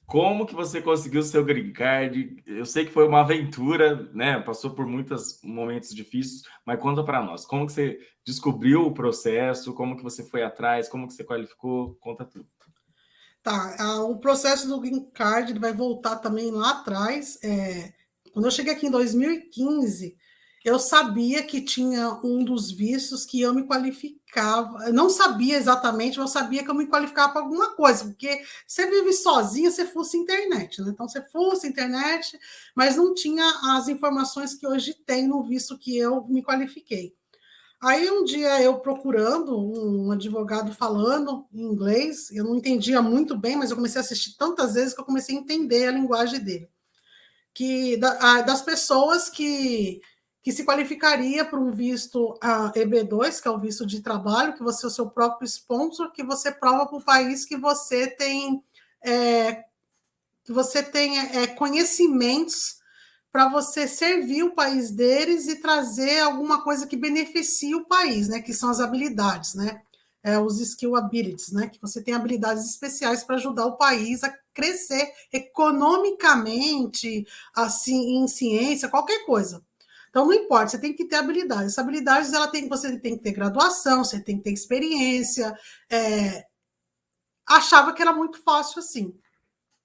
Como que você conseguiu o seu green card? Eu sei que foi uma aventura, né? Passou por muitos momentos difíceis, mas conta para nós. Como que você descobriu o processo? Como que você foi atrás? Como que você qualificou? Conta tudo. Tá, o processo do Green Card ele vai voltar também lá atrás. Quando eu cheguei aqui em 2015, eu sabia que tinha um dos vistos que eu me qualificava. Eu não sabia exatamente, mas eu sabia que eu me qualificava para alguma coisa, porque você vive sozinha, você fosse internet, né? Então você fosse internet, mas não tinha as informações que hoje tem no visto que eu me qualifiquei. Aí um dia eu procurando um advogado falando em inglês, eu não entendia muito bem, mas eu comecei a assistir tantas vezes que eu comecei a entender a linguagem dele. Das pessoas que se qualificaria para um visto EB2, que é o visto de trabalho, que você é o seu próprio sponsor, que você prova para o país é, que você tem conhecimentos para você servir o país deles e trazer alguma coisa que beneficie o país, né? Que são as habilidades, né? Os skill abilities, né? Que você tem habilidades especiais para ajudar o país a crescer economicamente, assim, em ciência, qualquer coisa. Então não importa, você tem que ter habilidades. Essas habilidades você tem que ter graduação, você tem que ter experiência. Achava que era muito fácil assim.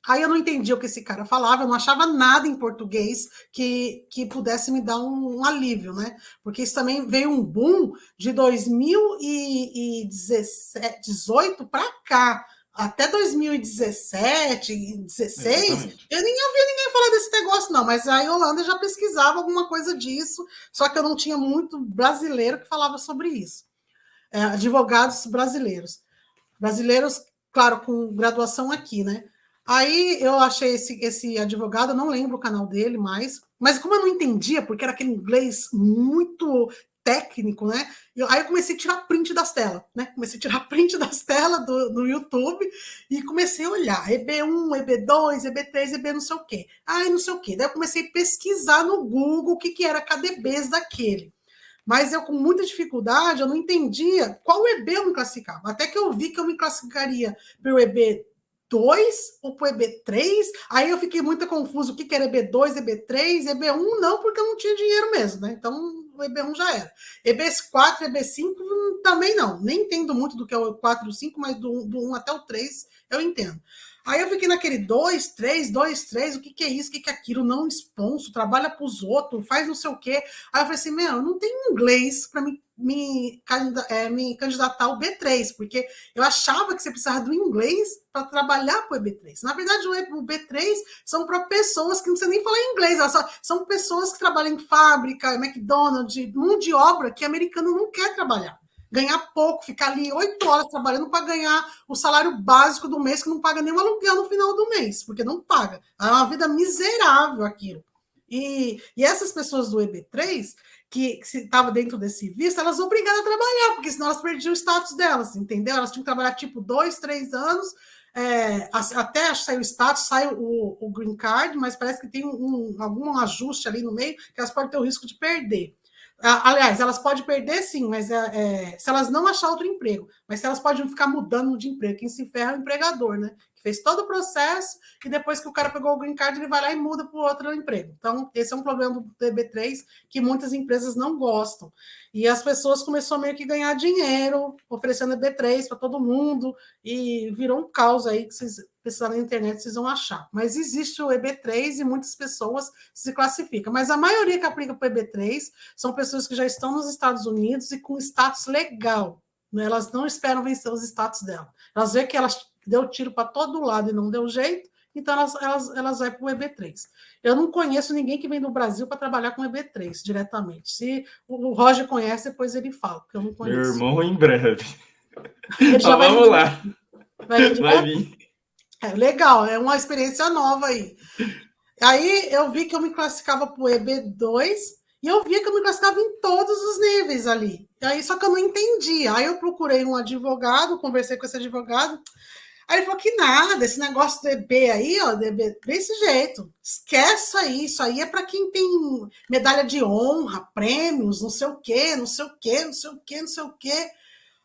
Aí eu não entendia o que esse cara falava, eu não achava nada em português que pudesse me dar um alívio, né? Porque isso também veio um boom de 2018 para cá. Até 2017, 16, Exatamente. eu nem ouvi ninguém falar desse negócio, não. Mas a Yolanda já pesquisava alguma coisa disso, só que eu não tinha muito brasileiro que falava sobre isso. Advogados brasileiros. Brasileiros, claro, com graduação aqui, né? Aí eu achei esse advogado, eu não lembro o canal dele mais, mas como eu não entendia, porque era aquele inglês muito técnico, né? Aí eu comecei a tirar print das telas, né? Comecei a tirar print das telas do YouTube e comecei a olhar EB1, EB2, EB3, EB não sei o quê. Aí não sei o quê. Daí eu comecei a pesquisar no Google o que era cada EBs daquele. Mas eu, com muita dificuldade, eu não entendia qual EB eu me classificava. Até que eu vi que eu me classificaria para o EB2 ou para o EB3. Aí eu fiquei muito confuso o que era EB2, EB3, EB1 não, porque eu não tinha dinheiro mesmo, né? Então o EB1 já era. EB4, EB5 também não. Nem entendo muito do que é o 4 e o 5, mas do 1 até o 3 eu entendo. Aí eu fiquei naquele 2, 3, o que é isso, o que é aquilo, não esponso, trabalha para os outros, faz não sei o quê. Aí eu falei assim, meu, eu não tenho inglês para me candidatar ao B3, porque eu achava que você precisava do inglês para trabalhar para o B3. Na verdade, o B3 são para pessoas que não precisam nem falar inglês, são pessoas que trabalham em fábrica, McDonald's, mão de obra que americano não quer trabalhar. Ganhar pouco, ficar ali 8 horas trabalhando para ganhar o salário básico do mês, que não paga nem o aluguel no final do mês, porque não paga. É uma vida miserável aquilo. E essas pessoas do EB3, que estavam dentro desse visto, elas são obrigadas a trabalhar, porque senão elas perdiam o status delas, entendeu? Elas tinham que trabalhar tipo 2, 3 anos, até sair o status, sai o green card, mas parece que tem algum ajuste ali no meio que elas podem ter o risco de perder. Aliás, elas podem perder sim, mas se elas não achar outro emprego, mas se elas podem ficar mudando de emprego, quem se ferra é o empregador, né? Que fez todo o processo e depois que o cara pegou o green card, ele vai lá e muda para outro emprego. Então, esse é um problema do DB3 que muitas empresas não gostam. E as pessoas começaram meio que a ganhar dinheiro oferecendo EB3 para todo mundo e virou um caos aí que vocês precisarem na internet, vocês vão achar. Mas existe o EB3 e muitas pessoas se classificam. Mas a maioria que aplica para o EB3 são pessoas que já estão nos Estados Unidos e com status legal. Né? Elas não esperam vencer os status dela. Elas veem que elas deu tiro para todo lado e não deu jeito, então elas vão para o EB3. Eu não conheço ninguém que vem do Brasil para trabalhar com EB3 diretamente. Se o Roger conhece, depois ele fala, porque eu não Meu conheço. irmão, em breve. Ele já Mas vai vir vamos lá. direto. Vai vir Vai direto? vir. Legal, é uma experiência nova aí. Aí eu vi que eu me classificava para o EB2 e eu via que eu me classificava em todos os níveis ali. E aí, só que eu não entendia. Aí eu procurei um advogado, conversei com esse advogado. Aí ele falou que nada, esse negócio do EB aí, ó, EB, desse jeito. Esquece aí, isso aí é para quem tem medalha de honra, prêmios, não sei o quê, não sei o quê, não sei o quê, não sei o quê.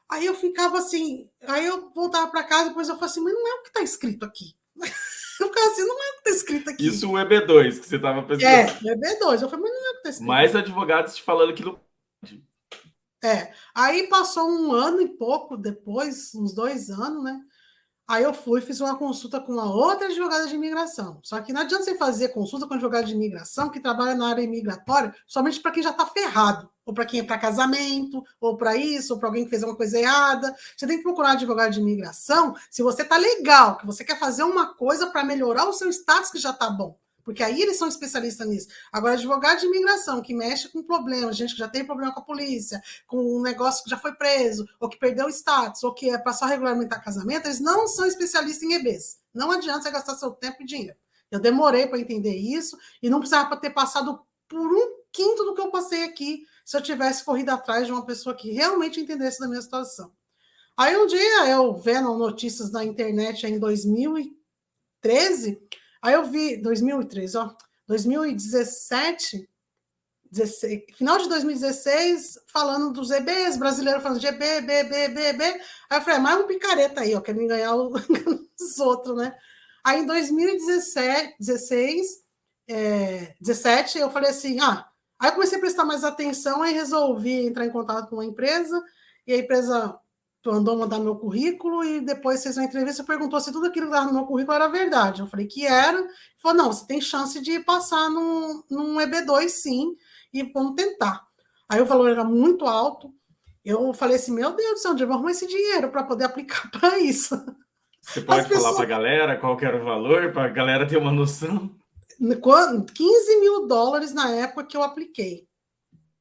Aí eu ficava assim, aí eu voltava para casa, depois eu falei assim, mas não é o que está escrito aqui. assim, não é o que está escrito aqui. Isso o EB2 que você estava pesquisando. O EB2. Eu falei, mas não é o que está escrito. Mais advogados te falando que não pode. Aí passou um ano e pouco depois, uns 2 anos, né? Aí eu fui, fiz uma consulta com uma outra advogada de imigração. Só que não adianta você fazer consulta com advogado de imigração que trabalha na área imigratória somente para quem já está ferrado, ou para quem é para casamento, ou para isso, ou para alguém que fez uma coisa errada. Você tem que procurar advogado de imigração se você está legal, que você quer fazer uma coisa para melhorar o seu status que já está bom. Porque aí eles são especialistas nisso. Agora, advogado de imigração que mexe com problemas, gente que já tem problema com a polícia, com um negócio que já foi preso, ou que perdeu o status, ou que é para só regulamentar casamento, eles não são especialistas em EBs. Não adianta você gastar seu tempo e dinheiro. Eu demorei para entender isso e não precisava ter passado por 1/5 do que eu passei aqui se eu tivesse corrido atrás de uma pessoa que realmente entendesse da minha situação. Aí um dia, eu vendo notícias na internet em 2013, aí eu vi 2013, 2017, final de 2016, falando dos EBs, brasileiro falando de EB, EB. Aí eu falei, mais um picareta aí, quero me ganhar os outros, né? Aí em 2017, 17, eu falei assim, aí eu comecei a prestar mais atenção e resolvi entrar em contato com uma empresa, e a empresa mandou mandar meu currículo e depois fez uma entrevista e perguntou se tudo aquilo que estava no meu currículo era verdade. Eu falei que era. Ele falou, não, você tem chance de passar num EB2, sim, e vamos tentar. Aí o valor era muito alto. Eu falei assim, meu Deus do céu, onde eu vou arrumar esse dinheiro para poder aplicar para isso? Você pode falar para a galera qual que era o valor, para a galera ter uma noção? 15 mil dólares na época que eu apliquei.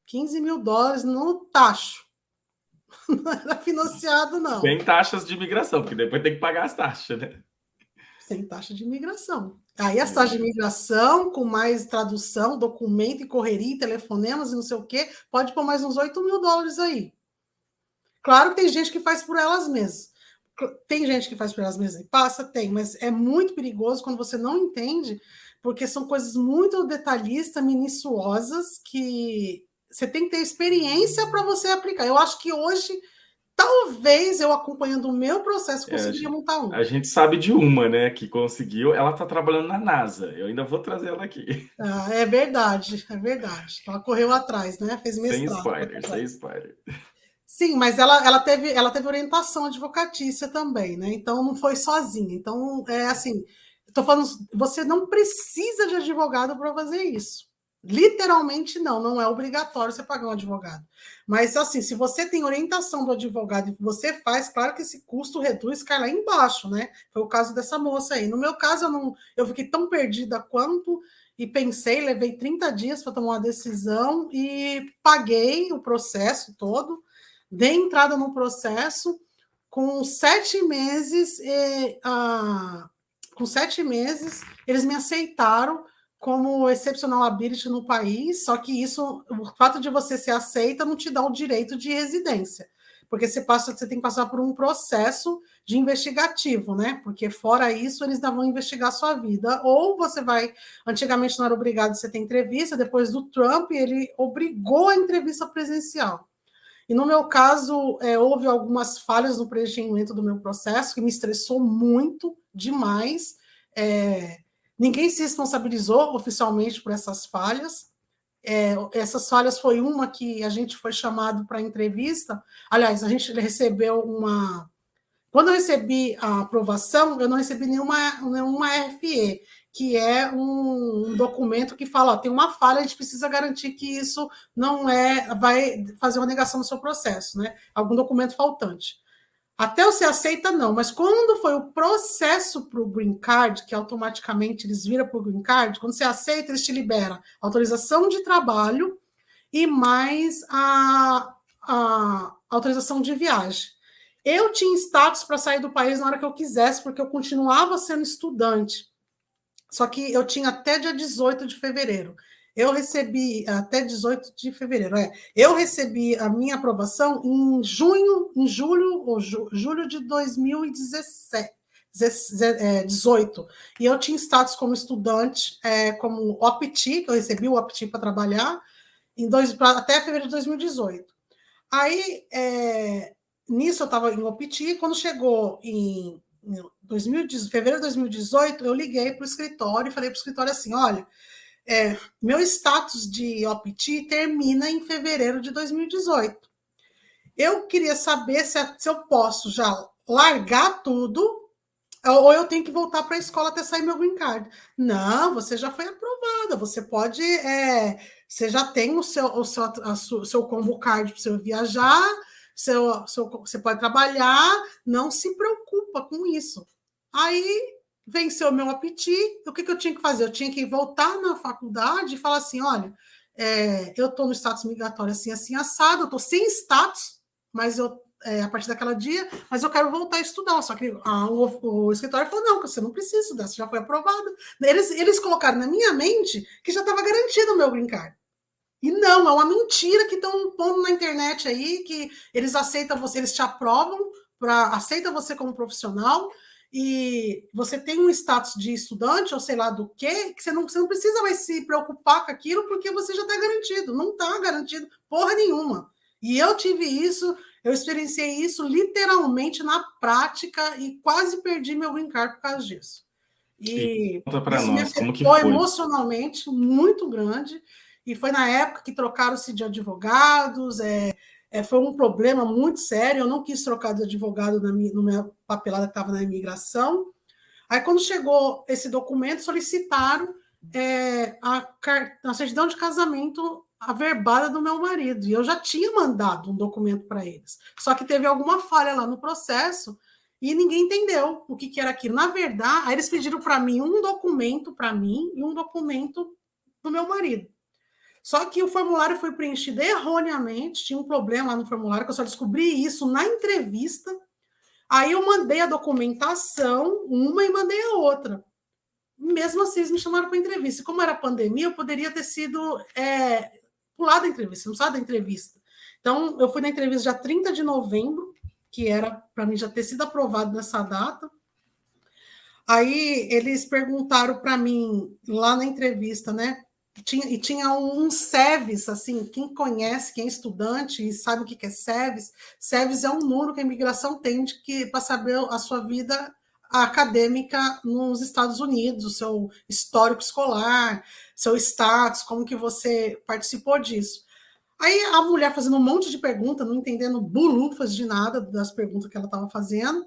15 mil dólares no tacho. Não era financiado, não. Sem taxas de imigração, porque depois tem que pagar as taxas, né? Sem taxa de imigração. Aí as taxas de imigração, com mais tradução, documento e correria, telefonemas e não sei o quê, pode pôr mais uns 8 mil dólares aí. Claro que tem gente que faz por elas mesmas. Tem gente que faz por elas mesmas e passa, tem, mas é muito perigoso quando você não entende, porque são coisas muito detalhistas, minuciosas, que você tem que ter experiência para você aplicar. Eu acho que hoje, talvez eu acompanhando o meu processo, conseguiria montar um. A gente sabe de uma, né, que conseguiu. Ela está trabalhando na NASA. Eu ainda vou trazer ela aqui. É verdade, é verdade. Ela correu atrás, né? Fez mestrado. Sem spoiler. Sim, mas ela teve orientação advocatícia também, né? Então não foi sozinha. Então, assim, estou falando, você não precisa de advogado para fazer isso. Literalmente não é obrigatório você pagar um advogado. Mas assim, se você tem orientação do advogado e você faz, claro que esse custo reduz, cai lá embaixo, né? Foi o caso dessa moça aí. No meu caso, eu fiquei tão perdida quanto e pensei, levei 30 dias para tomar uma decisão e paguei o processo todo. Dei entrada no processo com 7 meses. Com 7 meses, eles me aceitaram como exceptional ability no país, só que isso, o fato de você ser aceita não te dá o direito de residência, porque você tem que passar por um processo de investigativo, né? Porque fora isso, eles ainda vão investigar a sua vida. Ou você vai... Antigamente não era obrigado você ter entrevista, depois do Trump, ele obrigou a entrevista presencial. E no meu caso, houve algumas falhas no preenchimento do meu processo, que me estressou muito, demais. Ninguém se responsabilizou oficialmente por essas falhas. Essas falhas foi uma que a gente foi chamado para entrevista. Aliás, a gente recebeu uma... Quando eu recebi a aprovação, eu não recebi nenhuma RFE, que é um documento que fala, tem uma falha, a gente precisa garantir que isso não vai fazer uma negação no seu processo, né? Algum documento faltante. Até você aceita, não, mas quando foi o processo para o Green Card, que automaticamente eles viram para o Green Card, quando você aceita, eles te liberam autorização de trabalho e mais a autorização de viagem. Eu tinha status para sair do país na hora que eu quisesse, porque eu continuava sendo estudante. Só que eu tinha até dia 18 de fevereiro. Eu recebi até 18 de fevereiro. Eu recebi a minha aprovação em julho de 2018. E eu tinha status como estudante, como OPT, que eu recebi o OPT para trabalhar, até fevereiro de 2018. Aí, nisso eu estava em OPT, quando chegou em fevereiro de 2018, eu liguei para o escritório e falei para o escritório assim: olha, meu status de OPT termina em fevereiro de 2018. Eu queria saber se eu posso já largar tudo ou eu tenho que voltar para a escola até sair meu green card. Não, você já foi aprovada, você pode, você já tem o seu combo card para você viajar, você pode trabalhar, não se preocupa com isso. Aí venceu o meu apetite, o que eu tinha que fazer? Eu tinha que voltar na faculdade e falar assim, olha, eu estou no status migratório assim, assim, assado, eu estou sem status, mas a partir daquele dia, mas eu quero voltar a estudar. Só que o escritório falou, não, você não precisa estudar, você já foi aprovado. Eles colocaram na minha mente que já estava garantido o meu green card. E não, é uma mentira que estão pondo na internet aí, que eles aceitam você, eles te aprovam, aceitam você como profissional, e você tem um status de estudante, ou sei lá do quê, que você não precisa mais se preocupar com aquilo, porque você já está garantido. Não está garantido porra nenhuma. E eu tive isso, eu experienciei isso literalmente na prática e quase perdi meu green card por causa disso. E conta para isso me nós, como que afetou foi? emocionalmente muito grande. E foi na época que trocaram-se de advogados, foi um problema muito sério. Eu não quis trocar de advogado na minha papelada que estava na imigração. Aí, quando chegou esse documento, solicitaram a certidão de casamento averbada do meu marido. E eu já tinha mandado um documento para eles. Só que teve alguma falha lá no processo e ninguém entendeu o que era aquilo. Na verdade, aí eles pediram para mim um documento para mim e um documento do meu marido. Só que o formulário foi preenchido erroneamente, tinha um problema lá no formulário, que eu só descobri isso na entrevista. Aí eu mandei a documentação, uma, e mandei a outra. Mesmo assim, eles me chamaram para entrevista. E como era pandemia, eu poderia ter sido pulado da entrevista, não sabe da entrevista. Então, eu fui na entrevista dia 30 de novembro, que era para mim já ter sido aprovado nessa data. Aí eles perguntaram para mim, lá na entrevista, né? Tinha um SEVES, assim, quem conhece, quem é estudante e sabe o que é SEVES, SEVES é um número que a imigração tem para saber a sua vida acadêmica nos Estados Unidos, o seu histórico escolar, seu status, como que você participou disso. Aí a mulher fazendo um monte de perguntas, não entendendo bulufas de nada das perguntas que ela estava fazendo,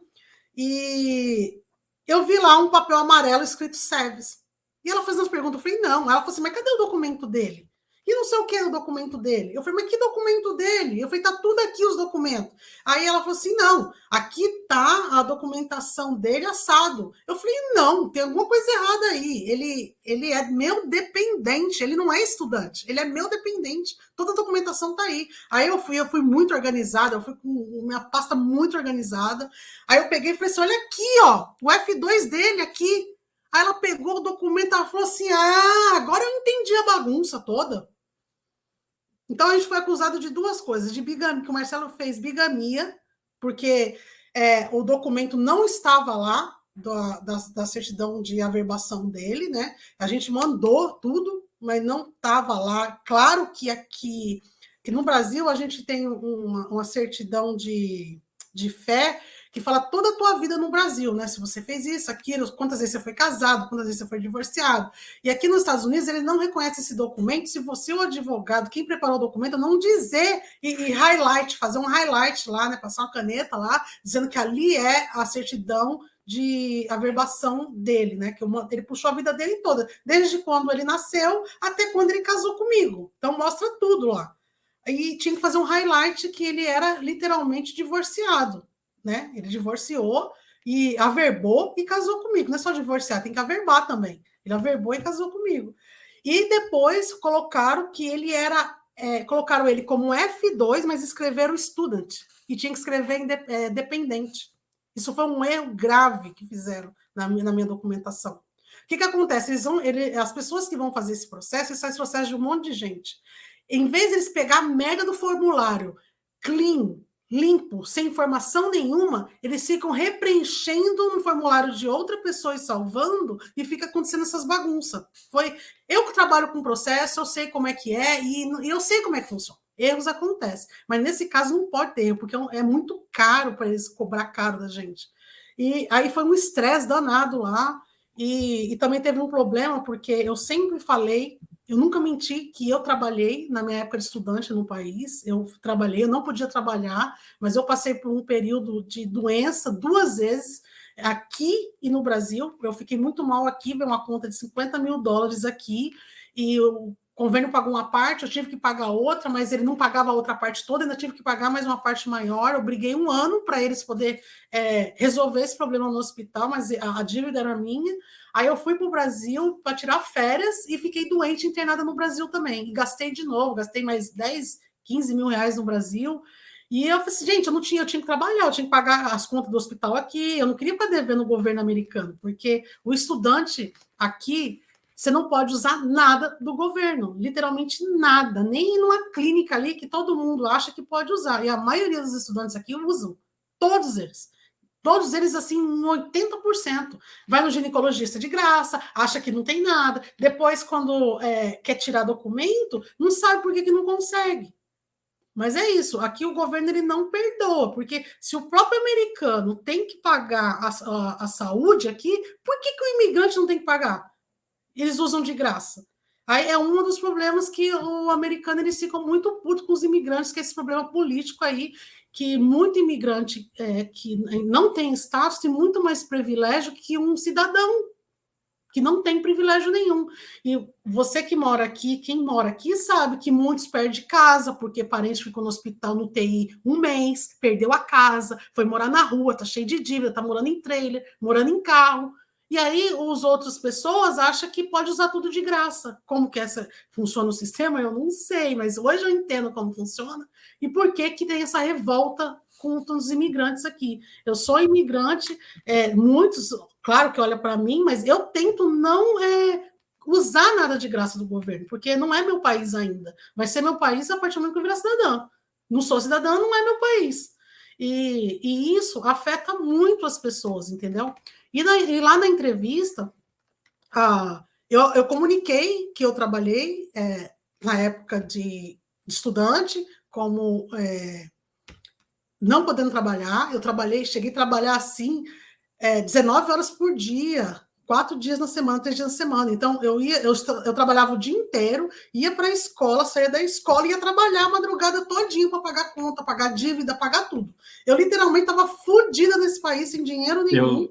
e eu vi lá um papel amarelo escrito SEVES. E ela fazendo as perguntas, eu falei, não. Ela falou assim, mas cadê o documento dele? E não sei o que é o documento dele. Eu falei, mas que documento dele? Eu falei, tá tudo aqui os documentos. Aí ela falou assim, não, aqui tá a documentação dele assado. Eu falei, não, tem alguma coisa errada aí. Ele é meu dependente, ele não é estudante, ele é meu dependente. Toda a documentação tá aí. Aí eu fui muito organizada, eu fui com minha pasta muito organizada. Aí eu peguei e falei assim, olha aqui, ó, o F2 dele aqui. Aí ela pegou o documento e falou assim, agora eu entendi a bagunça toda. Então, a gente foi acusado de duas coisas, de bigamia, que o Marcelo fez bigamia, porque o documento não estava lá, da certidão de averbação dele, né? A gente mandou tudo, mas não estava lá. Claro que aqui, que no Brasil, a gente tem uma certidão de fé que fala toda a tua vida no Brasil, né? Se você fez isso, aquilo, quantas vezes você foi casado, quantas vezes você foi divorciado. E aqui nos Estados Unidos, ele não reconhece esse documento se você, o advogado, quem preparou o documento, não dizer e highlight, fazer um highlight lá, né? Passar uma caneta lá, dizendo que ali é a certidão de averbação dele, né? Que ele puxou a vida dele toda, desde quando ele nasceu até quando ele casou comigo. Então, mostra tudo lá. E tinha que fazer um highlight que ele era literalmente divorciado, né? Ele divorciou e averbou e casou comigo. Não é só divorciar, tem que averbar também. Ele averbou e casou comigo. E depois colocaram que ele era... colocaram ele como F2, mas escreveram student. E tinha que escrever dependente. Isso foi um erro grave que fizeram na minha documentação. O que acontece? As pessoas que vão fazer esse processo, esse processo de um monte de gente. Em vez de eles pegar a merda do formulário clean, limpo, sem informação nenhuma, eles ficam repreenchendo no formulário de outra pessoa e salvando, e fica acontecendo essas bagunças. Eu que trabalho com processo, eu sei como é que é, e eu sei como é que funciona. Erros acontecem, mas nesse caso não pode ter erro, porque é muito caro para eles cobrar caro da gente. E aí foi um estresse danado lá. E também teve um problema, porque eu sempre falei, eu nunca menti que eu trabalhei na minha época de estudante no país. Eu trabalhei, eu não podia trabalhar, mas eu passei por um período de doença 2 vezes, aqui e no Brasil. Eu fiquei muito mal aqui, veio uma conta de $50.000 aqui, e o convênio pagou uma parte, eu tive que pagar outra, mas ele não pagava a outra parte toda, ainda tive que pagar mais uma parte maior. Eu briguei 1 ano para eles poderem resolver esse problema no hospital, mas a dívida era minha. Aí eu fui para o Brasil para tirar férias e fiquei doente, internada no Brasil também. E gastei de novo, gastei mais 10, 15 mil reais no Brasil. E eu falei assim, gente, eu tinha que trabalhar, eu tinha que pagar as contas do hospital aqui, eu não queria ficar devendo o governo americano, porque o estudante aqui, você não pode usar nada do governo, literalmente nada, nem numa clínica ali que todo mundo acha que pode usar. E a maioria dos estudantes aqui usam, todos eles. Todos eles, assim, 80%. Vai no ginecologista de graça, acha que não tem nada. Depois, quando quer tirar documento, não sabe por que não consegue. Mas é isso, aqui o governo ele não perdoa, porque se o próprio americano tem que pagar a saúde aqui, por que o imigrante não tem que pagar? Eles usam de graça. Aí é um dos problemas que o americano eles ficam muito puto com os imigrantes, que é esse problema político aí, que muito imigrante que não tem status tem muito mais privilégio que um cidadão que não tem privilégio nenhum. E você que mora aqui, quem mora aqui sabe que muitos perdem casa, porque parente ficou no hospital no TI 1 mês, perdeu a casa, foi morar na rua, tá cheio de dívida, tá morando em trailer, morando em carro. E aí os outras pessoas acham que pode usar tudo de graça. Como que funciona o sistema, eu não sei, mas hoje eu entendo como funciona e por que tem essa revolta contra os imigrantes aqui. Eu sou imigrante, muitos, claro que olha para mim, mas eu tento não usar nada de graça do governo, porque não é meu país ainda. Vai ser meu país a partir do momento que eu virar cidadã. Não sou cidadã, não é meu país. E isso afeta muito as pessoas, entendeu? E lá na entrevista, eu comuniquei que eu trabalhei na época de estudante, como não podendo trabalhar. Eu cheguei a trabalhar assim, 19 horas por dia, 4 dias na semana, 3 dias na semana. Então, eu trabalhava o dia inteiro, ia para a escola, saía da escola e ia trabalhar a madrugada todinha para pagar conta, pagar dívida, pagar tudo. Eu literalmente estava fodida nesse país, sem dinheiro nenhum.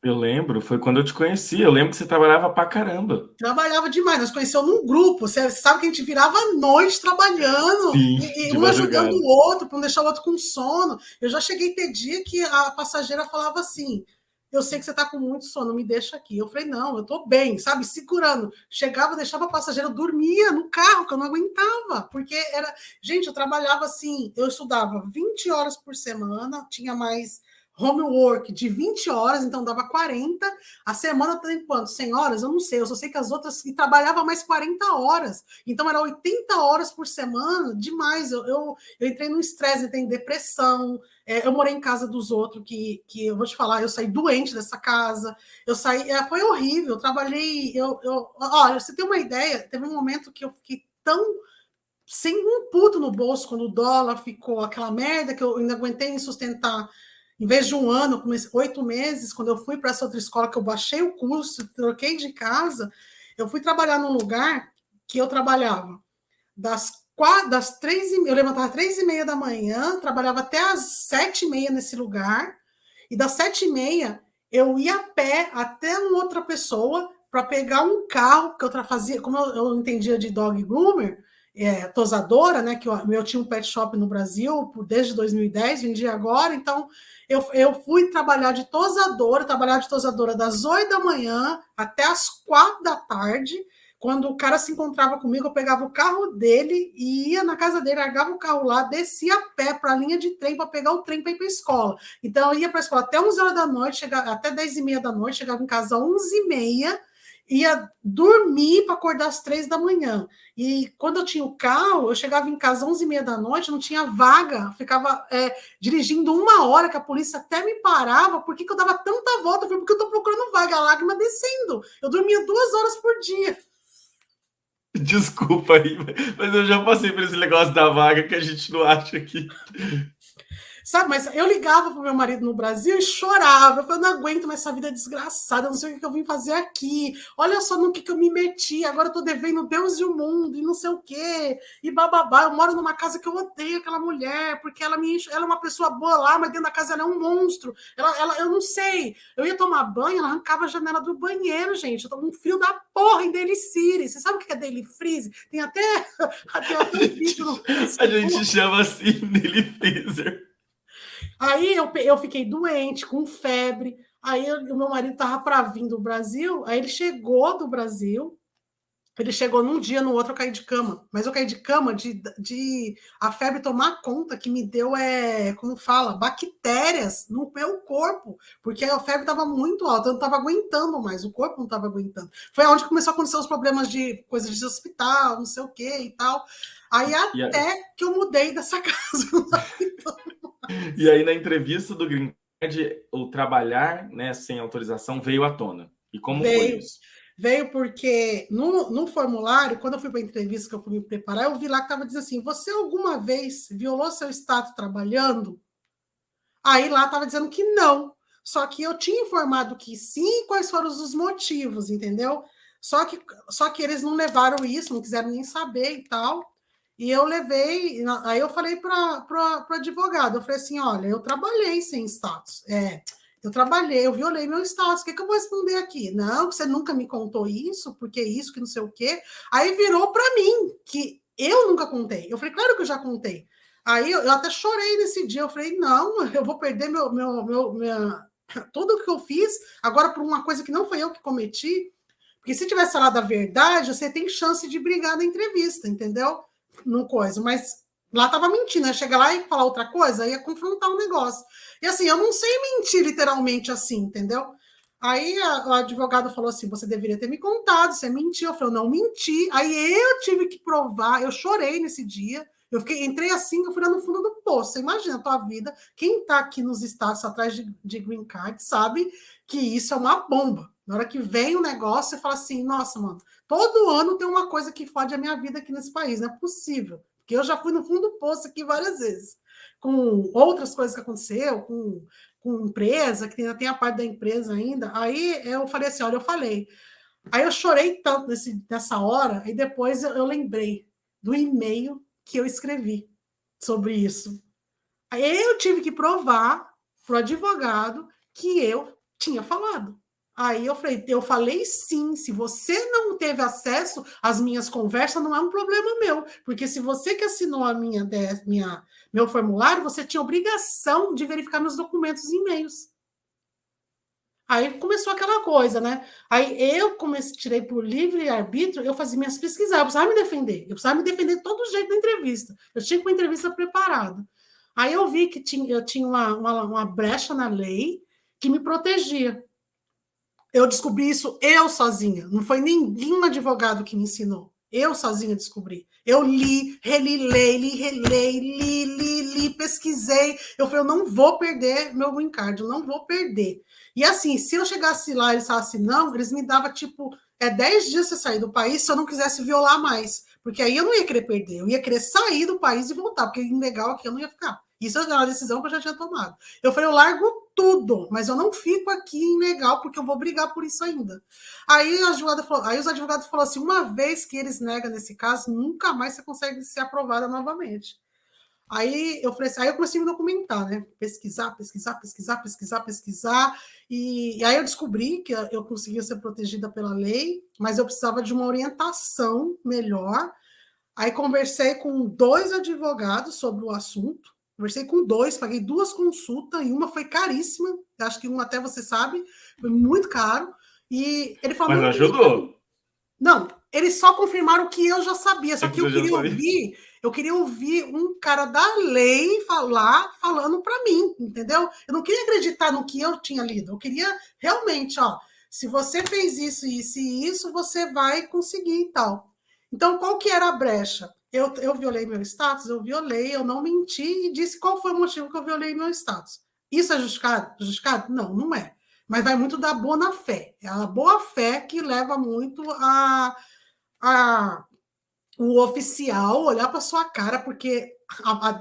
Eu lembro, foi quando eu te conheci. Eu lembro que você trabalhava pra caramba. Trabalhava demais, nós conhecemos num grupo. Você sabe que a gente virava à noite trabalhando, Sim, e de um ajudando madrugada. o outro, para não deixar o outro com sono. Eu já cheguei a ter dia que a passageira falava assim: eu sei que você está com muito sono, me deixa aqui. Eu falei, não, eu estou bem, sabe? Segurando. Chegava, deixava a passageira, dormia no carro, que eu não aguentava, porque era. Gente, eu trabalhava assim, eu estudava 20 horas por semana, tinha mais homework de 20 horas, então dava 40. A semana tem quanto? 100 horas? Eu não sei, eu só sei que as outras. E trabalhava mais 40 horas. Então era 80 horas por semana, demais. Eu entrei num estresse, entrei em depressão. Eu morei em casa dos outros, que eu vou te falar, eu saí doente dessa casa. Eu saí, foi horrível. Eu trabalhei. Olha, você tem uma ideia, teve um momento que eu fiquei tão sem um puto no bolso quando o dólar ficou aquela merda que eu ainda aguentei me sustentar. Em vez de 1 ano, comecei 8 meses, quando eu fui para essa outra escola, que eu baixei o curso, troquei de casa, eu fui trabalhar num lugar que eu trabalhava das 3h30, eu levantava às 3h30 da manhã, trabalhava até às 7h30 nesse lugar, e das 7h30 eu ia a pé até uma outra pessoa para pegar um carro que eu fazia, como eu entendia de dog groomer, tosadora, né? Que eu tinha um pet shop no Brasil desde 2010, vendia agora, então eu fui trabalhar de tosadora das 8 da manhã até as 4 da tarde. Quando o cara se encontrava comigo, eu pegava o carro dele e ia na casa dele, largava o carro lá, descia a pé para a linha de trem para pegar o trem para ir para a escola. Então, eu ia para a escola até 11 horas da noite, até 10h30 da noite, chegava em casa às 11h30, ia dormir para acordar às 3 da manhã. E quando eu tinha o carro, eu chegava em casa às 11h30 da noite, não tinha vaga, ficava dirigindo 1 hora, que a polícia até me parava. Por que eu dava tanta volta? Porque eu estou procurando vaga, a lágrima descendo. Eu dormia 2 horas por dia. Desculpa aí, mas eu já passei por esse negócio da vaga que a gente não acha aqui. Sabe, mas eu ligava pro meu marido no Brasil e chorava. Eu falei, não aguento mais essa vida desgraçada, não sei o que eu vim fazer aqui. Olha só no que eu me meti, agora eu tô devendo Deus e o mundo, e não sei o quê, e bababá. Eu moro numa casa que eu odeio aquela mulher, porque ela ela é uma pessoa boa lá, mas dentro da casa ela é um monstro. Eu não sei. Eu ia tomar banho, ela arrancava a janela do banheiro, gente. Eu tô com um frio da porra em Daily City. Você sabe o que é Daily Freeze? Tem até um vídeo no A Facebook. gente chama assim dele freezer. Aí eu fiquei doente, com febre. Aí o meu marido estava para vir do Brasil. Aí ele chegou do Brasil. Ele chegou num dia, no outro eu caí de cama. Mas eu caí de cama de a febre tomar conta, que me deu, como fala, bactérias no meu corpo. Porque a febre estava muito alta, eu não estava aguentando mais, o corpo não estava aguentando. Foi onde começou a acontecer os problemas de coisas de hospital, não sei o que e tal. Aí até que eu mudei dessa casa. E aí, na entrevista do Green Card, o trabalhar, né, sem autorização veio à tona. E como foi isso? Veio porque no formulário, quando eu fui para a entrevista, que eu fui me preparar, eu vi lá que estava dizendo assim: você alguma vez violou seu status trabalhando? Aí lá estava dizendo que não. Só que eu tinha informado que sim, quais foram os motivos, entendeu? Só que eles não levaram isso, não quiseram nem saber e tal. E eu levei, aí eu falei para o advogado, eu falei assim, olha, eu trabalhei sem status, eu trabalhei, eu violei meu status, o que eu vou responder aqui? Não, você nunca me contou isso, porque isso, que não sei o quê. Aí virou para mim, que eu nunca contei. Eu falei, claro que eu já contei. Aí eu até chorei nesse dia, eu falei, não, eu vou perder tudo que eu fiz, agora por uma coisa que não foi eu que cometi, porque se tivesse falado a verdade, você tem chance de brigar na entrevista, entendeu? Não coisa, mas lá tava mentindo, ia chegar lá e falar outra coisa, ia confrontar o negócio. E assim, eu não sei mentir literalmente assim, entendeu? Aí o advogado falou assim: você deveria ter me contado, você mentiu. Eu falei, eu não menti. Aí eu tive que provar, eu chorei nesse dia. Entrei assim, eu fui lá no fundo do poço. Você imagina a tua vida. Quem está aqui nos estados atrás de green card sabe que isso é uma bomba. Na hora que vem o negócio, você fala assim: nossa, mano, todo ano tem uma coisa que fode a minha vida aqui nesse país, não é possível. Porque eu já fui no fundo do poço aqui várias vezes, com outras coisas que aconteceu, com empresa, que tem a parte da empresa ainda. Aí eu falei assim: olha, eu falei. Aí eu chorei tanto nessa hora, e depois eu lembrei do e-mail que eu escrevi sobre isso. Aí eu tive que provar para o advogado que eu tinha falado. Aí eu falei sim, se você não teve acesso às minhas conversas, não é um problema meu, porque se você que assinou meu formulário, você tinha obrigação de verificar meus documentos e e-mails. Aí começou aquela coisa, né? Aí eu tirei por livre-arbítrio, eu fazia minhas pesquisas, eu precisava me defender de todo jeito da entrevista. Eu tinha uma entrevista preparada. Aí eu vi que eu tinha uma brecha na lei que me protegia. Eu descobri isso eu sozinha, não foi nenhum advogado que me ensinou. Eu sozinha descobri. Eu li, li, pesquisei. Eu falei, eu não vou perder meu green card, eu não vou perder. E assim, se eu chegasse lá e eles falassem não, eles me davam tipo 10 dias você sair do país se eu não quisesse violar mais. Porque aí eu não ia querer perder, eu ia querer sair do país e voltar, porque ilegal aqui eu não ia ficar. Isso era uma decisão que eu já tinha tomado. Eu falei, eu largo tudo, mas eu não fico aqui ilegal, porque eu vou brigar por isso ainda. Aí os advogados falaram assim, uma vez que eles negam nesse caso, nunca mais você consegue ser aprovada novamente. Aí eu falei assim, aí eu comecei a me documentar, né? Pesquisar. E aí eu descobri que eu conseguia ser protegida pela lei, mas eu precisava de uma orientação melhor. Aí conversei com 2 advogados sobre o assunto. Conversei com 2, paguei 2 consultas, e uma foi caríssima. Acho que uma até você sabe, foi muito caro. E ele falou. Mas não ajudou. Não, eles só confirmaram o que eu já sabia. Só que eu queria ouvir um cara da lei falando para mim, entendeu? Eu não queria acreditar no que eu tinha lido. Eu queria realmente, se você fez isso, isso e isso, você vai conseguir e tal. Então, qual que era a brecha? Eu violei meu status, eu não menti e disse qual foi o motivo que eu violei meu status. Isso é justificado? Justificado? Não, não é. Mas vai muito da boa fé. É a boa fé que leva muito o oficial olhar para sua cara, porque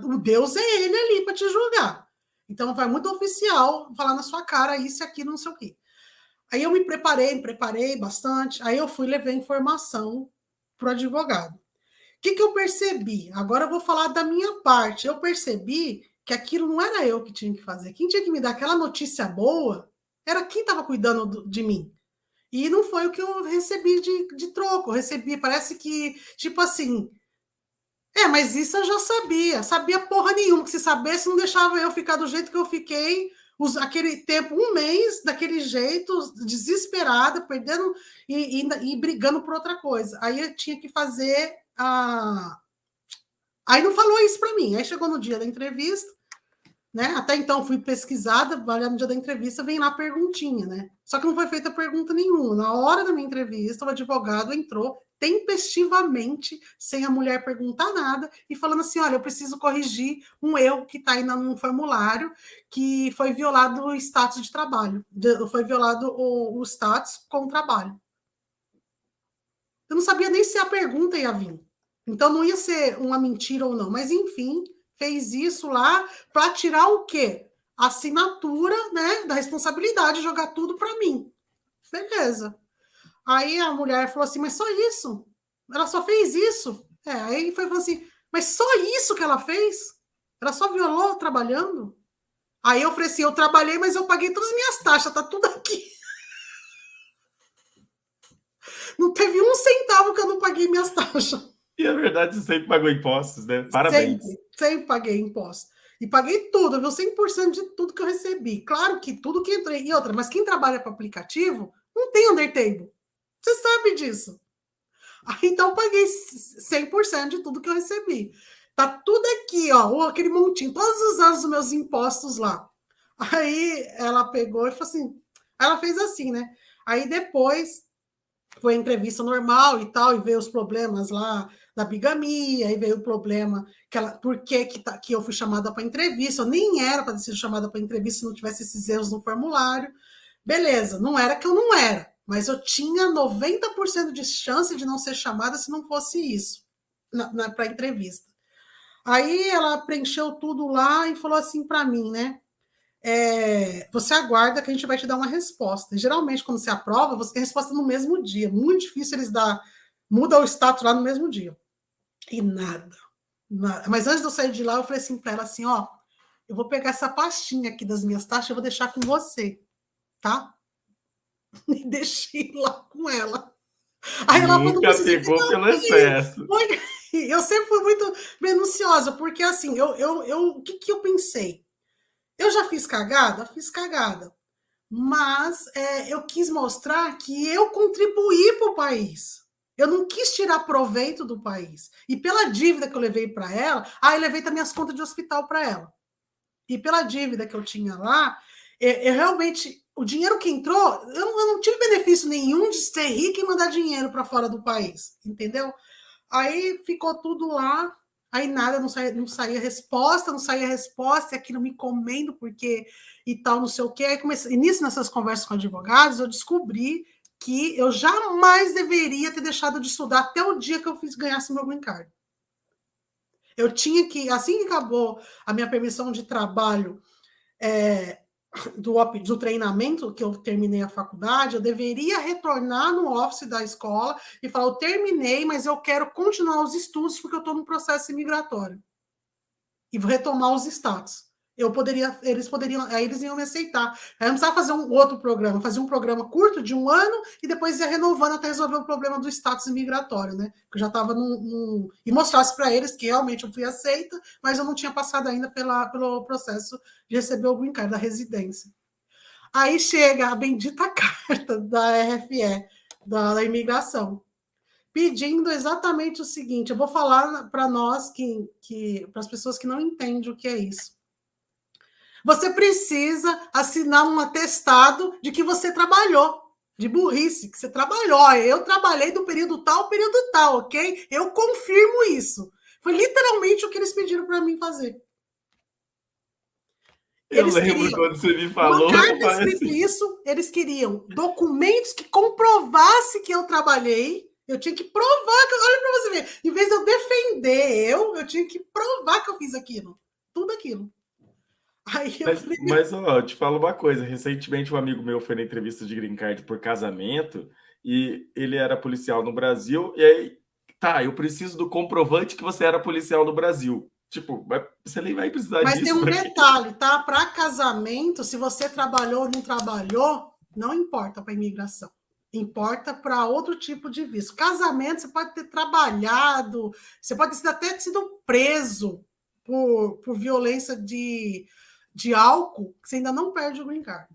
o Deus é ele ali para te julgar. Então, vai muito oficial falar na sua cara isso e aquilo, não sei o quê. Aí eu me preparei bastante. Aí eu fui levar informação para o advogado. O que eu percebi? Agora eu vou falar da minha parte. Eu percebi que aquilo não era eu que tinha que fazer. Quem tinha que me dar aquela notícia boa era quem estava cuidando de mim. E não foi o que eu recebi de troco. Eu recebi, parece que, tipo assim, mas isso eu já sabia. Sabia porra nenhuma, que se soubesse não deixava eu ficar do jeito que eu fiquei aquele tempo, um mês, daquele jeito, desesperada, perdendo e brigando por outra coisa. Aí eu tinha que fazer a... Aí não falou isso para mim. Aí chegou no dia da entrevista, né? Até então fui pesquisada, vai no dia da entrevista, vem lá a perguntinha, né? Só que não foi feita pergunta nenhuma. Na hora da minha entrevista, o advogado entrou tempestivamente, sem a mulher perguntar nada, e falando assim: olha, eu preciso corrigir um erro que está aí no formulário, que foi violado o status de trabalho, foi violado o status com o trabalho. Eu não sabia nem se a pergunta ia vir. Então não ia ser uma mentira ou não, mas enfim, fez isso lá para tirar o quê? A assinatura, né, da responsabilidade, jogar tudo para mim. Beleza. Aí a mulher falou assim, mas só isso? Ela só fez isso? Aí foi falando assim, mas só isso que ela fez? Ela só violou trabalhando? Aí eu falei assim, eu trabalhei, mas eu paguei todas as minhas taxas, tá tudo aqui. Não teve um centavo que eu não paguei minhas taxas. E a verdade, você sempre pagou impostos, né? Parabéns. Sempre paguei impostos. E paguei tudo, viu? 100% de tudo que eu recebi. Claro que tudo que entrei. E outra, mas quem trabalha com aplicativo não tem undertable. Você sabe disso. Então, eu paguei 100% de tudo que eu recebi. Tá tudo aqui, ó, aquele montinho, todos os anos dos meus impostos lá. Aí ela pegou e falou assim, ela fez assim, né? Aí depois foi a entrevista normal e tal, e veio os problemas lá da bigamia, aí veio o problema por que eu fui chamada para entrevista, eu nem era para ter sido chamada para entrevista se não tivesse esses erros no formulário. Beleza, não era que eu não era, mas eu tinha 90% de chance de não ser chamada se não fosse isso, para entrevista. Aí ela preencheu tudo lá e falou assim para mim, né? Você aguarda que a gente vai te dar uma resposta. Geralmente, quando você aprova, você tem resposta no mesmo dia. Muito difícil eles muda o status lá no mesmo dia. E nada. Mas antes de eu sair de lá, eu falei assim para ela assim, ó, eu vou pegar essa pastinha aqui das minhas taxas, eu vou deixar com você, tá? E deixei lá com ela. Aí ela falou, nunca pegou pelo excesso. Eu sempre fui muito minuciosa, porque assim, o que eu pensei? Eu já fiz cagada? Fiz cagada. Mas eu quis mostrar que eu contribuí para o país. Eu não quis tirar proveito do país. E pela dívida que eu levei para ela, eu levei também as contas de hospital para ela. E pela dívida que eu tinha lá, eu realmente, o dinheiro que entrou, eu não tive benefício nenhum de ser rica e mandar dinheiro para fora do país, entendeu? Aí ficou tudo lá, aí nada, não saía resposta, e aquilo me comendo, porque e tal, não sei o quê. Aí comecei, e nisso, nessas conversas com advogados, eu descobri que eu jamais deveria ter deixado de estudar até o dia que eu ganhasse meu green card. Eu tinha que, assim que acabou a minha permissão de trabalho, do treinamento que eu terminei a faculdade, eu deveria retornar no office da escola e falar, eu terminei, mas eu quero continuar os estudos porque eu estou no processo imigratório. E vou retomar os status. Aí eles iam me aceitar. Aí eu não precisava fazer um outro programa, fazer um programa curto de 1 ano e depois ia renovando até resolver o problema do status imigratório, né? Porque eu já estava e mostrasse para eles que realmente eu fui aceita, mas eu não tinha passado ainda pelo processo de receber o green card da residência. Aí chega a bendita carta da RFE, da imigração, pedindo exatamente o seguinte. Eu vou falar para nós, para as pessoas que não entendem o que é isso. Você precisa assinar um atestado de que você trabalhou, de burrice, que você trabalhou. Eu trabalhei do período tal, ok? Eu confirmo isso. Foi literalmente o que eles pediram para mim fazer. Eu lembro quando você me falou. Uma carta escrito isso, eles queriam documentos que comprovassem que eu trabalhei. Eu tinha que provar, olha para você ver, em vez de eu defender eu tinha que provar que eu fiz aquilo, tudo aquilo. Aí eu Mas, falei, mas ó, eu te falo uma coisa. Recentemente, um amigo meu foi na entrevista de Green Card por casamento e ele era policial no Brasil. E aí, tá, eu preciso do comprovante que você era policial no Brasil. Tipo, você nem vai precisar mas tem disso um para quê? detalhe, tá? Para casamento, se você trabalhou ou não trabalhou, não importa para imigração. Importa para outro tipo de visto. Casamento, você pode ter trabalhado, você pode ter até sido preso por violência de álcool, que você ainda não perde o green card.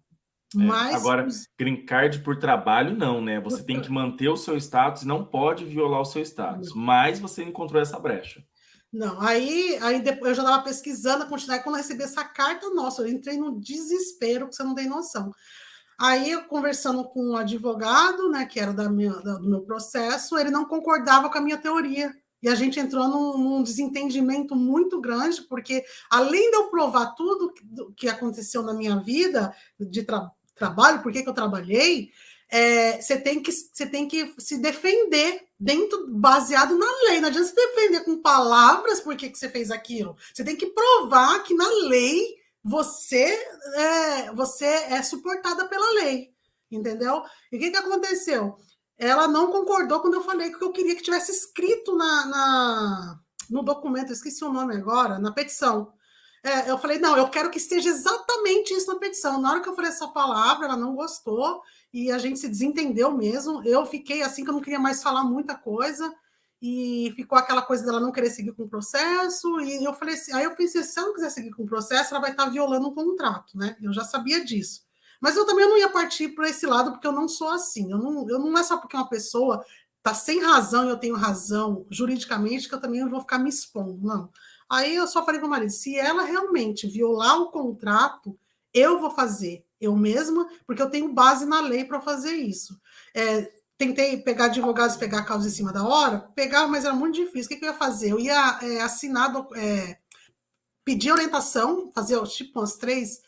Mas Agora, Green Card por trabalho, não, né? Você tem que manter o seu status, não pode violar o seu status. Mas você encontrou essa brecha. não, aí depois eu já estava pesquisando a quantidade. Quando eu recebi essa carta, nossa, eu entrei no desespero, que você não tem noção. Aí, eu conversando com um advogado, né, que era do meu processo, ele não concordava com a minha teoria. E a gente entrou num desentendimento muito grande, porque além de eu provar tudo que aconteceu na minha vida de trabalho, por que eu trabalhei, você tem que se defender baseado na lei. Não adianta se defender com palavras por que você fez aquilo. Você tem que provar que na lei você você é suportada pela lei, entendeu? E o que aconteceu? Ela não concordou quando eu falei que eu queria que tivesse escrito no documento, eu esqueci o nome agora, na petição. Eu falei, não, eu quero que esteja exatamente isso na petição. Na hora que eu falei essa palavra, ela não gostou e a gente se desentendeu mesmo. Eu fiquei assim que eu não queria mais falar muita coisa e ficou aquela coisa dela não querer seguir com o processo. E eu falei assim, aí eu pensei, se ela não quiser seguir com o processo, ela vai estar violando um contrato, né? Eu já sabia disso. Mas eu também não ia partir para esse lado, porque eu não sou assim. Eu não é só porque uma pessoa está sem razão e eu tenho razão juridicamente que eu também não vou ficar me expondo, não. Aí eu só falei para o marido, se ela realmente violar o contrato, eu vou fazer, eu mesma, porque eu tenho base na lei para fazer isso. Tentei pegar advogados, pegar a causa em cima da hora, pegava, mas era muito difícil. O que eu ia fazer? Eu ia assinar, pedir orientação, fazer tipo umas 3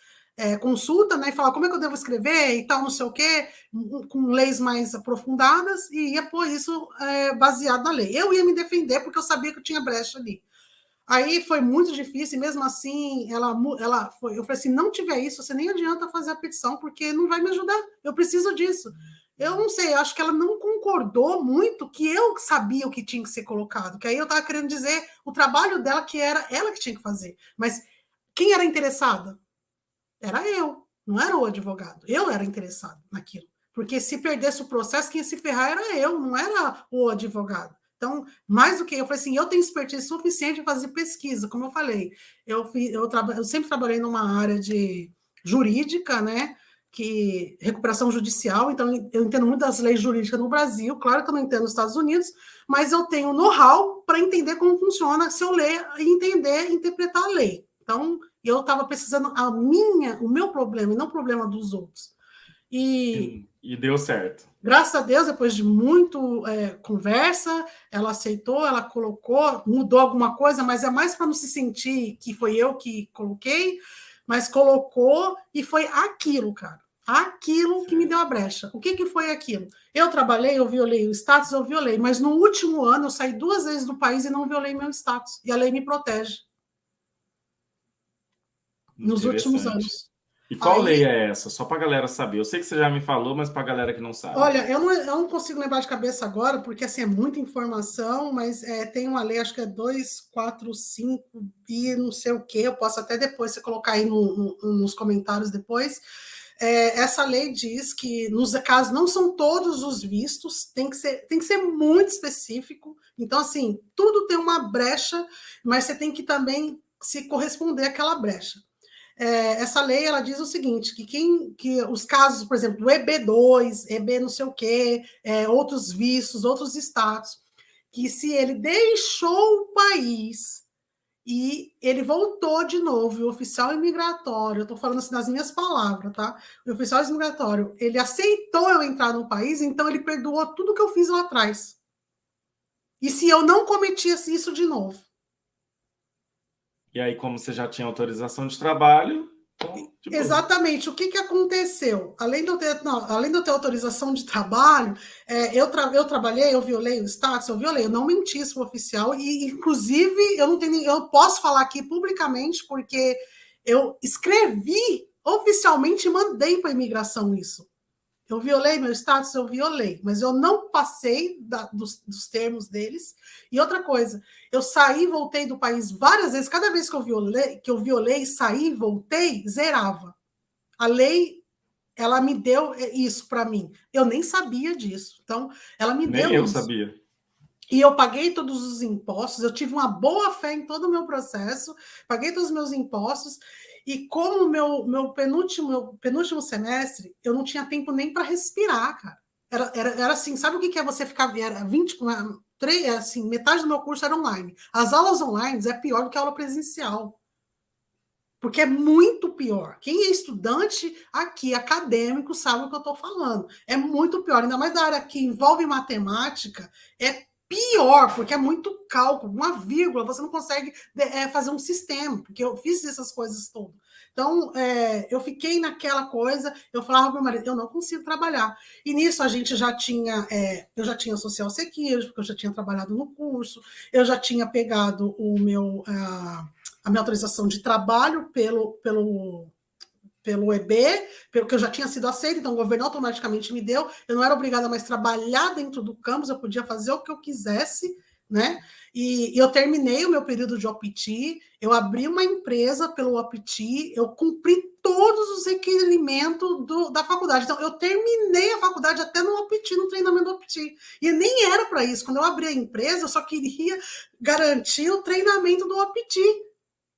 consultas, né, e falar como é que eu devo escrever e tal, não sei o quê, com leis mais aprofundadas, e ia pôr isso baseado na lei. Eu ia me defender porque eu sabia que eu tinha brecha ali. Aí foi muito difícil, e mesmo assim, eu falei assim: não tiver isso, você nem adianta fazer a petição, porque não vai me ajudar. Eu preciso disso. Eu não sei, acho que ela não concordou muito que eu sabia o que tinha que ser colocado, que aí eu estava querendo dizer o trabalho dela, que era ela que tinha que fazer. Mas quem era interessada? Era eu, não era o advogado. Eu era interessado naquilo. Porque se perdesse o processo, quem ia se ferrar era eu, não era o advogado. Então, mais do que eu falei assim, eu tenho expertise suficiente em fazer pesquisa, como eu falei. Eu sempre trabalhei numa área de jurídica, né? Que recuperação judicial, então eu entendo muito das leis jurídicas no Brasil, claro que eu não entendo nos Estados Unidos, mas eu tenho know-how para entender como funciona se eu ler e entender, interpretar a lei. Então, eu estava precisando o meu problema, e não o problema dos outros. E deu certo. Graças a Deus, depois de muito conversa, ela aceitou, ela colocou, mudou alguma coisa, mas é mais para não se sentir que foi eu que coloquei, mas colocou e foi aquilo, cara. Aquilo que me deu a brecha. O que foi aquilo? Eu trabalhei, eu violei o status, eu violei, mas no último ano eu saí 2 vezes do país e não violei meu status. E a lei me protege. Nos últimos Interessante. anos. E qual lei Aí, é essa? Só para a galera saber. Eu sei que você já me falou, mas para a galera que não sabe. olha, eu não consigo lembrar de cabeça agora, porque assim, é muita informação, mas tem uma lei, acho que é 245 e não sei o quê, eu posso até depois você colocar aí nos comentários depois. Essa lei diz que, nos casos, não são todos os vistos, tem que ser muito específico. Então, assim, tudo tem uma brecha, mas você tem que também se corresponder àquela brecha. Essa lei ela diz o seguinte: que os casos, por exemplo, do EB2, EB não sei o quê, outros vistos, outros status, que se ele deixou o país e ele voltou de novo, o oficial imigratório, eu estou falando assim nas minhas palavras, tá? O oficial imigratório, ele aceitou eu entrar no país, então ele perdoou tudo que eu fiz lá atrás. E se eu não cometesse isso de novo? E aí, como você já tinha autorização de trabalho, então, de boa. Exatamente. O que aconteceu? Além de eu ter autorização de trabalho, eu trabalhei, eu violei o status, eu não menti isso pro oficial, e inclusive eu não posso falar aqui publicamente, porque Eu escrevi oficialmente e mandei para a imigração isso. Eu violei meu status, eu violei, mas eu não passei dos termos deles. E outra coisa, eu saí e voltei do país várias vezes. Cada vez que eu violei, saí e voltei, zerava. A lei, ela me deu isso para mim. Eu nem sabia disso. Então, ela me Nem deu eu isso. sabia. E eu paguei todos os impostos, eu tive uma boa fé em todo o meu processo, paguei todos os meus impostos, e como meu penúltimo semestre, eu não tinha tempo nem para respirar, cara. Era assim, sabe o que é você ficar. Era 20, assim, metade do meu curso era online. As aulas online é pior do que a aula presencial. Porque é muito pior. Quem é estudante aqui, acadêmico, sabe o que eu estou falando. É muito pior, ainda mais da área que envolve matemática, é pior, porque é muito cálculo, uma vírgula, você não consegue fazer um sistema, porque eu fiz essas coisas todas. Então, eu fiquei naquela coisa, eu falava para o meu marido, eu não consigo trabalhar. E nisso a gente já tinha, eu já tinha social security, porque eu já tinha trabalhado no curso, eu já tinha pegado o meu... a minha autorização de trabalho pelo EB, pelo que eu já tinha sido aceita, então o governo automaticamente me deu, eu não era obrigada mais a trabalhar dentro do campus, eu podia fazer o que eu quisesse, né? E eu terminei o meu período de OPT, eu abri uma empresa pelo OPT, eu cumpri todos os requerimentos da faculdade. Então, eu terminei a faculdade até no OPT, no treinamento do OPT. E nem era para isso. Quando eu abri a empresa, eu só queria garantir o treinamento do OPT.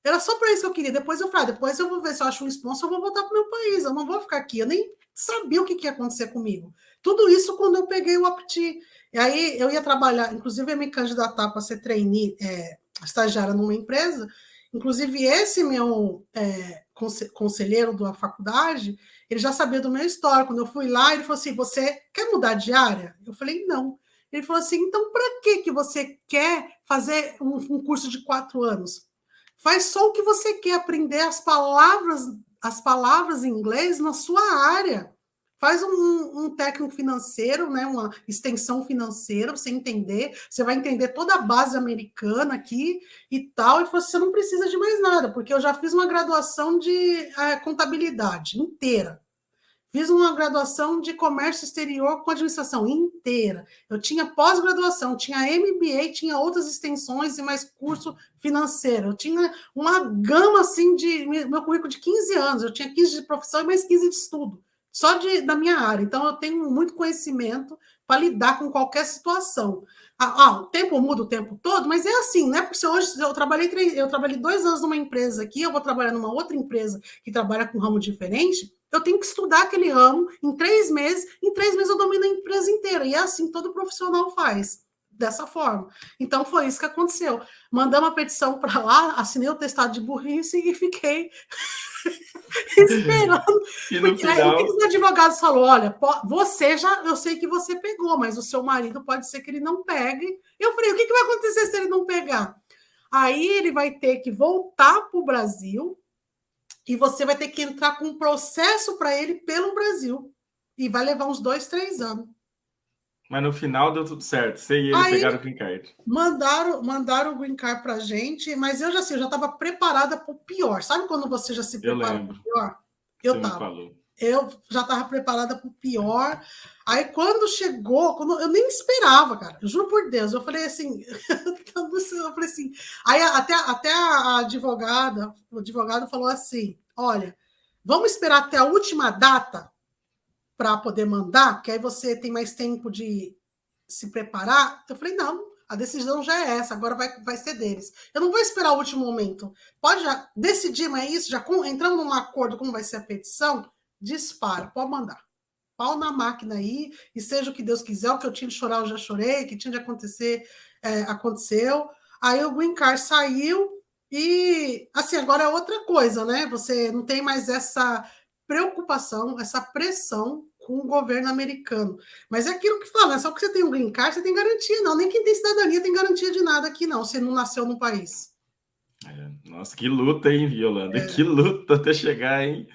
Era só para isso que eu queria. Depois eu falei, depois eu vou ver se eu acho um sponsor, eu vou voltar para o meu país. Eu não vou ficar aqui. Eu nem sabia o que ia acontecer comigo. Tudo isso quando eu peguei o OPT. E aí eu ia trabalhar, inclusive eu ia me candidatar para ser trainee, estagiária numa empresa. Inclusive esse meu conselheiro da faculdade, ele já sabia do meu histórico. Quando eu fui lá, ele falou assim, você quer mudar de área? Eu falei, não. Ele falou assim, então para que você quer fazer um curso de 4 anos? Faz só o que você quer, aprender as palavras em inglês na sua área. Faz um técnico financeiro, né, uma extensão financeira, você entender, você vai entender toda a base americana aqui e tal, e você não precisa de mais nada, porque eu já fiz uma graduação de contabilidade inteira. Fiz uma graduação de comércio exterior com administração inteira. Eu tinha pós-graduação, tinha MBA, tinha outras extensões e mais curso financeiro. Eu tinha uma gama assim de meu currículo de 15 anos. Eu tinha 15 de profissão e mais 15 de estudo, só da minha área. Então, eu tenho muito conhecimento para lidar com qualquer situação. O tempo muda o tempo todo, mas é assim, né? Porque hoje eu trabalhei 2 anos numa empresa aqui, eu vou trabalhar numa outra empresa que trabalha com um ramo diferente. Eu tenho que estudar aquele ramo em 3 meses, em 3 meses eu domino a empresa inteira. E é assim todo profissional faz, dessa forma. Então, foi isso que aconteceu. Mandamos a petição para lá, assinei o testado de burrice e fiquei esperando. E no Porque aí o que final... os advogados falaram? Olha, você eu sei que você pegou, mas o seu marido pode ser que ele não pegue. Eu falei, o que vai acontecer se ele não pegar? Aí ele vai ter que voltar para o Brasil, e você vai ter que entrar com um processo para ele pelo Brasil. E vai levar uns 2, 3 anos. Mas no final deu tudo certo. Você e ele Aí pegaram o green card. mandaram o green card para a gente, mas eu já estava preparada para o pior. Sabe quando você já se Eu prepara para lembro. o pior? Você Eu me estava. falou. Eu já estava preparada para o pior. Aí, quando chegou, eu nem esperava, cara. Eu juro por Deus. Eu falei assim. Eu falei assim. Aí, até a advogada, o advogado falou assim: olha, vamos esperar até a última data para poder mandar, porque aí você tem mais tempo de se preparar. Eu falei: não, a decisão já é essa, agora vai ser deles. Eu não vou esperar o último momento. Pode já decidir, mas é isso, já entramos num acordo como vai ser a petição, dispara, pode mandar. Pau na máquina aí, e seja o que Deus quiser, o que eu tinha de chorar, eu já chorei, o que tinha de acontecer, aconteceu. Aí o Green Card saiu, e assim, agora é outra coisa, né? Você não tem mais essa preocupação, essa pressão com o governo americano. Mas é aquilo que fala, só porque você tem um Green Card, você tem garantia, não. Nem quem tem cidadania tem garantia de nada aqui, não. Você não nasceu no país. Nossa, que luta, hein, Yolanda? Que luta até chegar, hein?